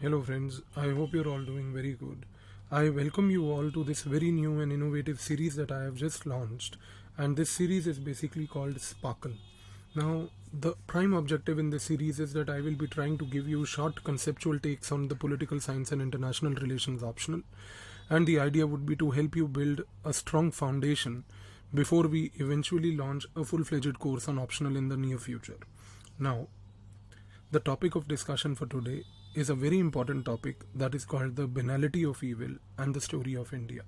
Hello friends, I hope you're all doing very good. I welcome you all to this very new and innovative series that I have just launched, and this series is basically called Sparkle. Now, the prime objective in this series is that I will be trying to give you short conceptual takes on the political science and international relations optional, and the idea would be to help you build a strong foundation before we eventually launch a full-fledged course on optional in the near future. Now, the topic of discussion for today is a very important topic that is called the Banality of Evil and the Story of India.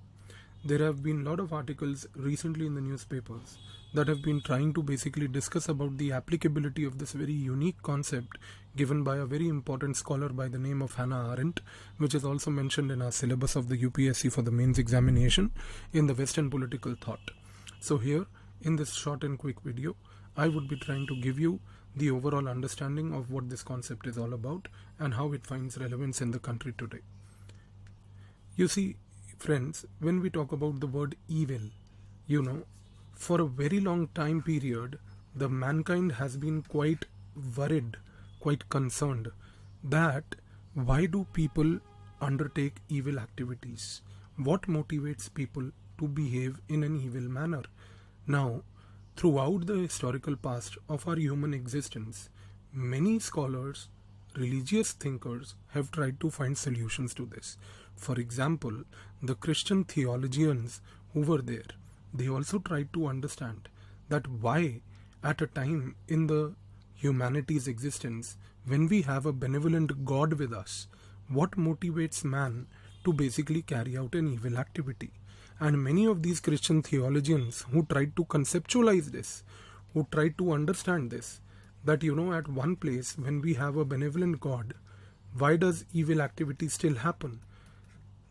There have been a lot of articles recently in the newspapers that have been trying to basically discuss about the applicability of this very unique concept given by a very important scholar by the name of Hannah Arendt, which is also mentioned in our syllabus of the UPSC for the mains examination in the Western political thought. So here, in this short and quick video, I would be trying to give you the overall understanding of what this concept is all about and how it finds relevance in the country today. You see, friends, when we talk about the word evil, for a very long time period, the mankind has been quite worried, quite concerned that why do people undertake evil activities? What motivates people to behave in an evil manner? Now, throughout the historical past of our human existence, many scholars, religious thinkers have tried to find solutions to this. For example, the Christian theologians who were there, they also tried to understand that why at a time in the humanity's existence, when we have a benevolent God with us, what motivates man to basically carry out an evil activity? And many of these Christian theologians who tried to conceptualize this, who tried to understand this, that at one place when we have a benevolent God, why does evil activity still happen?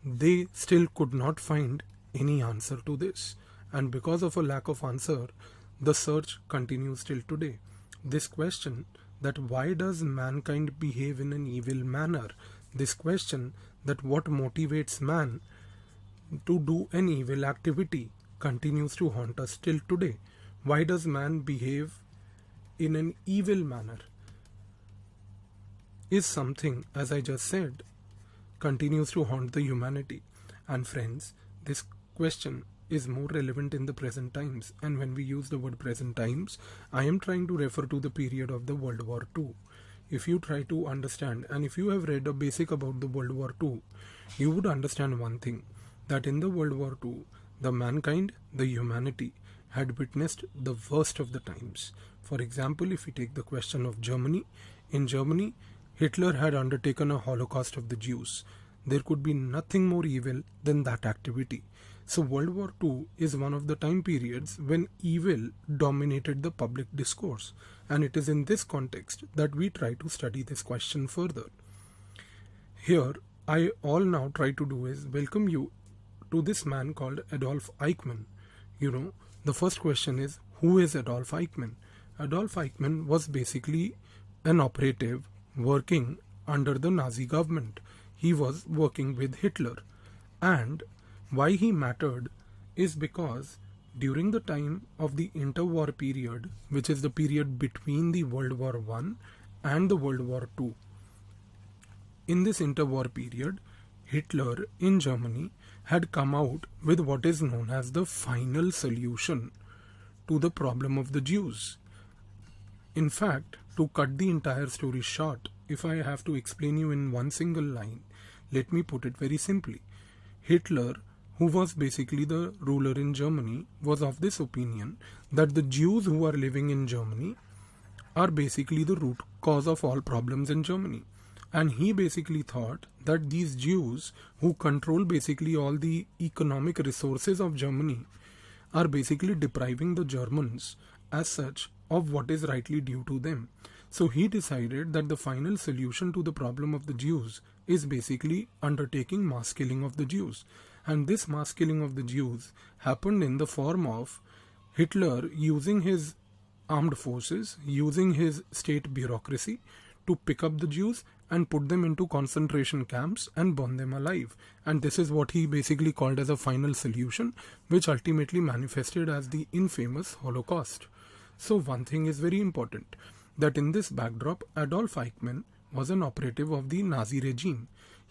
They still could not find any answer to this. And because of a lack of answer, the search continues till today. This question, that why does mankind behave in an evil manner? This question, that what motivates man to do an evil activity, continues to haunt us till today. Why does man behave in an evil manner? Is something, as I just said, continues to haunt the humanity. And friends, this question is more relevant in the present times. And when we use the word present times, I am trying to refer to the period of the World War II. If you try to understand, and if you have read a basic about the World War II, you would understand one thing, that in the World War II, the mankind, the humanity, had witnessed the worst of the times. For example, if we take the question of Germany, in Germany, Hitler had undertaken a Holocaust of the Jews. There could be nothing more evil than that activity. So World War II is one of the time periods when evil dominated the public discourse. And it is in this context that we try to study this question further. Here, I all now try to do is welcome you to this man called Adolf Eichmann. The first question is, who is Adolf Eichmann? Adolf Eichmann was basically an operative working under the Nazi government. He was working with Hitler. And why he mattered is because during the time of the interwar period, which is the period between the World War I and the World War II, in this interwar period, Hitler in Germany had come out with what is known as the final solution to the problem of the Jews. In fact, to cut the entire story short, if I have to explain you in one single line, let me put it very simply. Hitler, who was basically the ruler in Germany, was of this opinion that the Jews who are living in Germany are basically the root cause of all problems in Germany. And he basically thought that these Jews who control basically all the economic resources of Germany are basically depriving the Germans as such of what is rightly due to them. So he decided that the final solution to the problem of the Jews is basically undertaking mass killing of the Jews. And this mass killing of the Jews happened in the form of Hitler using his armed forces, using his state bureaucracy to pick up the Jews and put them into concentration camps and burn them alive. And this is what he basically called as a final solution, which ultimately manifested as the infamous Holocaust. So one thing is very important, that in this backdrop, Adolf Eichmann was an operative of the Nazi regime.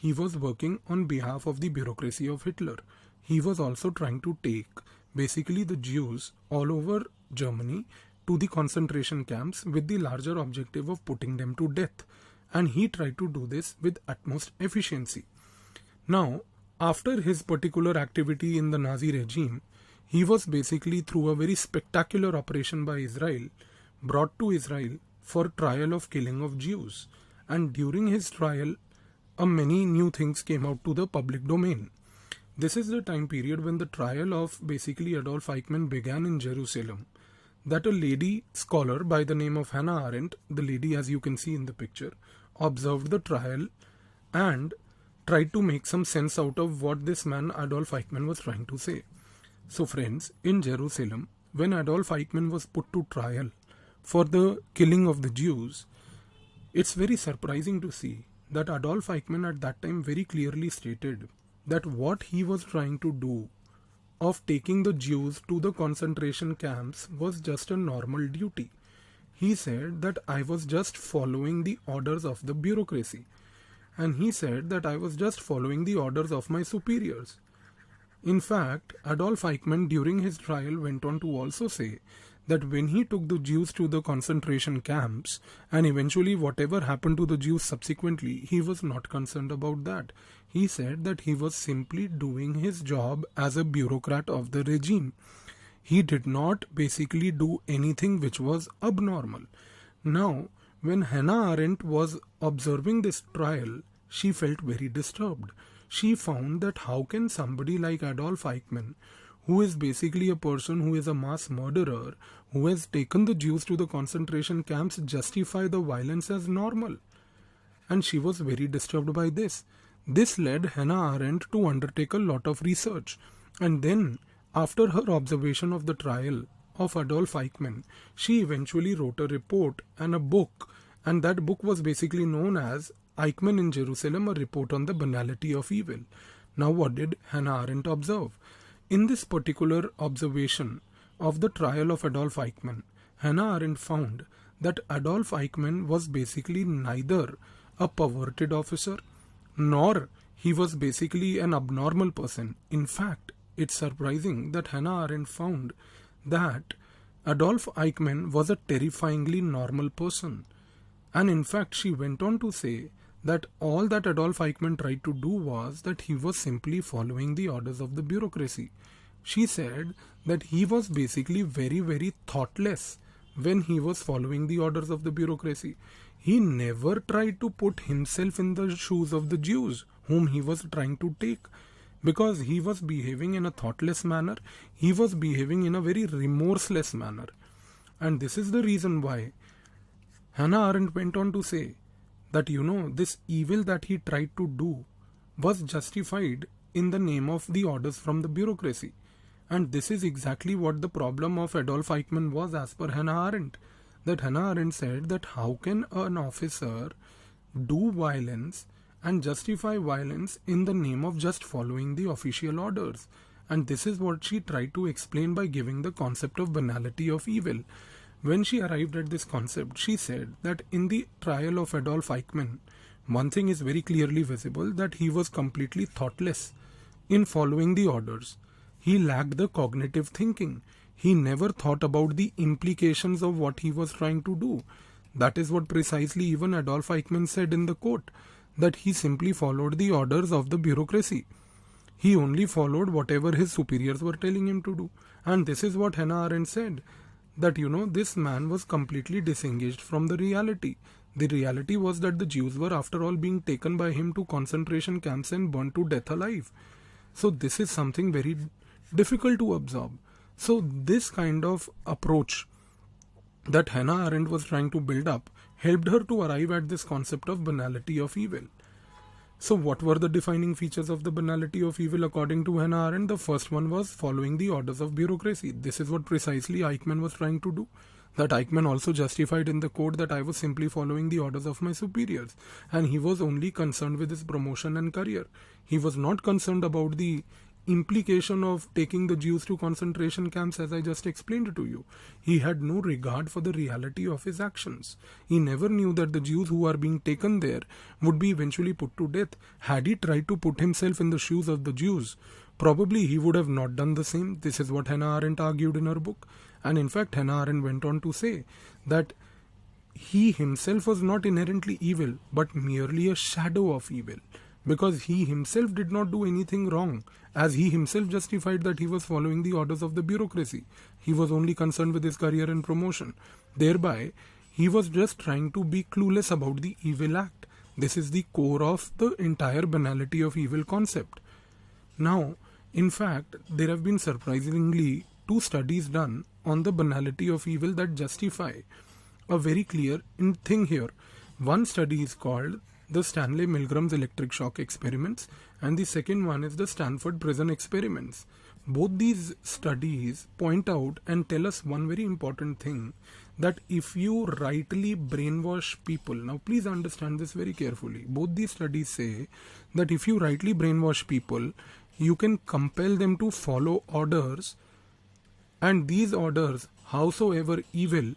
he was working on behalf of the bureaucracy of Hitler. He was also trying to take basically the Jews all over Germany to the concentration camps with the larger objective of putting them to death. And he tried to do this with utmost efficiency. Now, after his particular activity in the Nazi regime, he was basically, through a very spectacular operation by Israel, brought to Israel for trial of killing of Jews. And during his trial, many new things came out to the public domain. This is the time period when the trial of basically Adolf Eichmann began in Jerusalem. That a lady scholar by the name of Hannah Arendt, the lady as you can see in the picture, observed the trial and tried to make some sense out of what this man Adolf Eichmann was trying to say. So friends, in Jerusalem, when Adolf Eichmann was put to trial for the killing of the Jews, it's very surprising to see that Adolf Eichmann at that time very clearly stated that what he was trying to do of taking the Jews to the concentration camps was just a normal duty. He said that I was just following the orders of the bureaucracy. And he said that I was just following the orders of my superiors. In fact, Adolf Eichmann during his trial went on to also say that when he took the Jews to the concentration camps and eventually whatever happened to the Jews subsequently, he was not concerned about that. He said that he was simply doing his job as a bureaucrat of the regime. He did not basically do anything which was abnormal. Now, when Hannah Arendt was observing this trial, she felt very disturbed. She found that how can somebody like Adolf Eichmann, who is basically a person who is a mass murderer, who has taken the Jews to the concentration camps, justify the violence as normal? And she was very disturbed by this. This led Hannah Arendt to undertake a lot of research. And then, after her observation of the trial of Adolf Eichmann, she eventually wrote a report and a book. And that book was basically known as Eichmann in Jerusalem, a report on the banality of evil. Now what did Hannah Arendt observe? In this particular observation of the trial of Adolf Eichmann, Hannah Arendt found that Adolf Eichmann was basically neither a perverted officer, nor he was basically an abnormal person. In fact, it's surprising that Hannah Arendt found that Adolf Eichmann was a terrifyingly normal person. And in fact, she went on to say that all that Adolf Eichmann tried to do was that he was simply following the orders of the bureaucracy. She said that he was basically very, very thoughtless when he was following the orders of the bureaucracy. He never tried to put himself in the shoes of the Jews whom he was trying to take, because he was behaving in a thoughtless manner. He was behaving in a very remorseless manner. And this is the reason why Hannah Arendt went on to say that, this evil that he tried to do was justified in the name of the orders from the bureaucracy. And this is exactly what the problem of Adolf Eichmann was as per Hannah Arendt. That Hannah Arendt said that how can an officer do violence and justify violence in the name of just following the official orders? And this is what she tried to explain by giving the concept of banality of evil. When she arrived at this concept, she said that in the trial of Adolf Eichmann, one thing is very clearly visible, that he was completely thoughtless in following the orders. He lacked the cognitive thinking. He never thought about the implications of what he was trying to do. That is what precisely even Adolf Eichmann said in the court, that he simply followed the orders of the bureaucracy. He only followed whatever his superiors were telling him to do. And this is what Hannah Arendt said, that this man was completely disengaged from the reality. The reality was that the Jews were after all being taken by him to concentration camps and burned to death alive. So this is something very difficult to absorb. So this kind of approach that Hannah Arendt was trying to build up helped her to arrive at this concept of banality of evil. So what were the defining features of the banality of evil according to Hannah Arendt? The first one was following the orders of bureaucracy. This is what precisely Eichmann was trying to do. That Eichmann also justified in the court that I was simply following the orders of my superiors, and he was only concerned with his promotion and career. He was not concerned about the implication of taking the Jews to concentration camps, as I just explained to you. He had no regard for the reality of his actions. He never knew that the Jews who are being taken there would be eventually put to death. Had he tried to put himself in the shoes of the Jews, probably he would have not done the same. This is what Hannah Arendt argued in her book. And in fact, Hannah Arendt went on to say that he himself was not inherently evil, but merely a shadow of evil, because he himself did not do anything wrong, as he himself justified that he was following the orders of the bureaucracy. He was only concerned with his career and promotion. Thereby, he was just trying to be clueless about the evil act. This is the core of the entire banality of evil concept. Now, in fact, there have been surprisingly 2 studies done on the banality of evil that justify a very clear thing here. One study is called the Stanley Milgram's electric shock experiments, and the second one is the Stanford prison experiments. Both these studies point out and tell us one very important thing, that if you rightly brainwash people, now please understand this very carefully, both these studies say that if you rightly brainwash people, you can compel them to follow orders, and these orders, howsoever evil,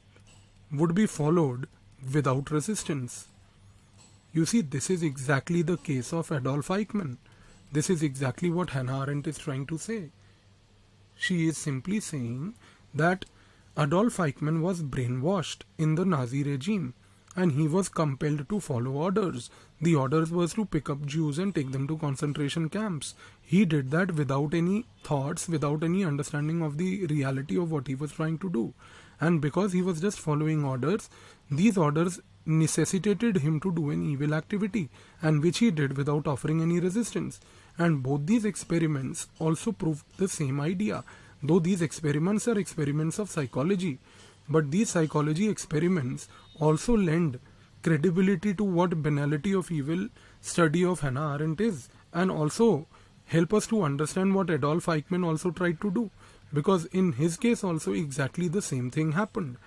would be followed without resistance. You see, this is exactly the case of Adolf Eichmann. This is exactly what Hannah Arendt is trying to say. She is simply saying that Adolf Eichmann was brainwashed in the Nazi regime, and he was compelled to follow orders. The orders was to pick up Jews and take them to concentration camps. He did that without any thoughts, without any understanding of the reality of what he was trying to do. And because he was just following orders, these orders necessitated him to do an evil activity, and which he did without offering any resistance. And both these experiments also proved the same idea, though these experiments are experiments of psychology. But these psychology experiments also lend credibility to what Banality of Evil study of Hannah Arendt is, and also help us to understand what Adolf Eichmann also tried to do, because in his case also exactly the same thing happened.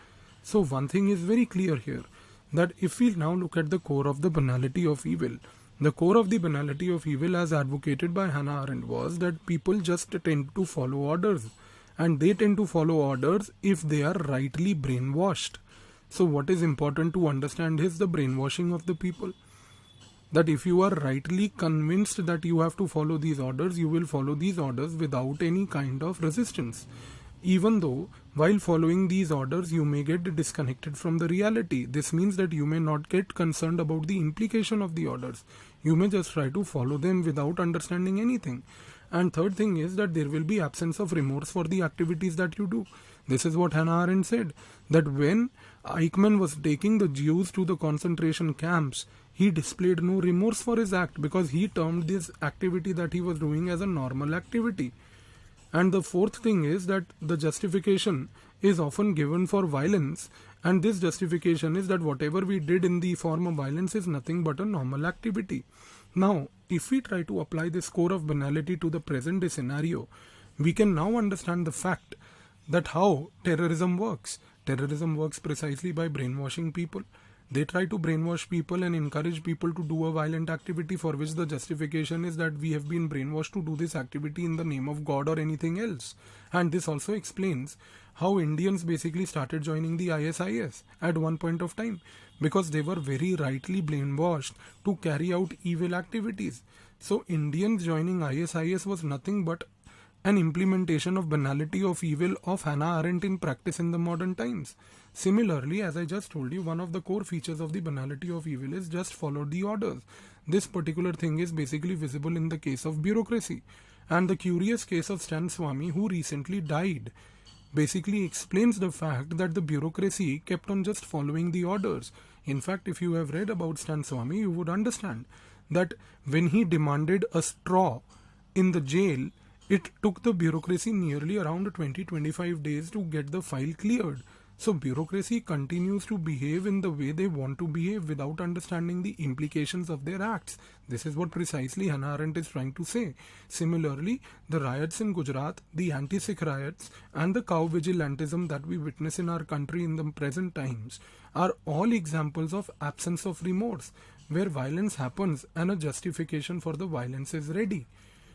So one thing is very clear here, that if we now look at the core of the Banality of Evil, the core of the Banality of Evil as advocated by Hannah Arendt was that people just tend to follow orders, and they tend to follow orders if they are rightly brainwashed. So what is important to understand is the brainwashing of the people. That if you are rightly convinced that you have to follow these orders, you will follow these orders without any kind of resistance. Even though while following these orders you may get disconnected from the reality. This means that you may not get concerned about the implication of the orders. You may just try to follow them without understanding anything. And third thing is that there will be absence of remorse for the activities that you do. This is what Hannah Arendt said, that when Eichmann was taking the Jews to the concentration camps, he displayed no remorse for his act, because he termed this activity that he was doing as a normal activity. And the fourth thing is that the justification is often given for violence, and this justification is that whatever we did in the form of violence is nothing but a normal activity. Now, if we try to apply this core of banality to the present day scenario, we can now understand the fact that how terrorism works. Terrorism works precisely by brainwashing people. They try to brainwash people and encourage people to do a violent activity for which the justification is that we have been brainwashed to do this activity in the name of God or anything else. And this also explains how Indians basically started joining the ISIS at one point of time, because they were very rightly brainwashed to carry out evil activities. So Indians joining ISIS was nothing but an implementation of Banality of Evil of Hannah Arendt in practice in the modern times. Similarly, as I just told you, one of the core features of the Banality of Evil is just follow the orders. This particular thing is basically visible in the case of bureaucracy. And the curious case of Stan Swamy, who recently died, basically explains the fact that the bureaucracy kept on just following the orders. In fact, if you have read about Stan Swamy, you would understand that when he demanded a straw in the jail, it took the bureaucracy nearly around 20-25 days to get the file cleared. So bureaucracy continues to behave in the way they want to behave without understanding the implications of their acts. This is what precisely Hannah Arendt is trying to say. Similarly, the riots in Gujarat, the anti-Sikh riots, and the cow vigilantism that we witness in our country in the present times are all examples of absence of remorse, where violence happens and a justification for the violence is ready.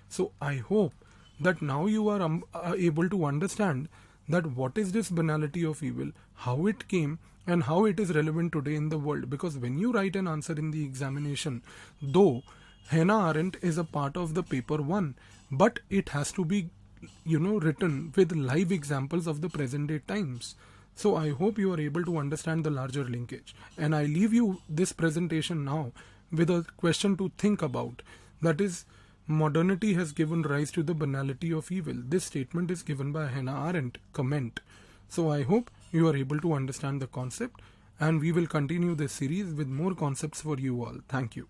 So I hope that now you are able to understand that what is this banality of evil, how it came, and how it is relevant today in the world. Because when you write an answer in the examination, though Hannah Arendt is a part of the paper one, but it has to be, written with live examples of the present day times. So I hope you are able to understand the larger linkage. And I leave you this presentation now with a question to think about. That is, modernity has given rise to the banality of evil. This statement is given by Hannah Arendt. Comment. So I hope you are able to understand the concept, and we will continue this series with more concepts for you all. Thank you.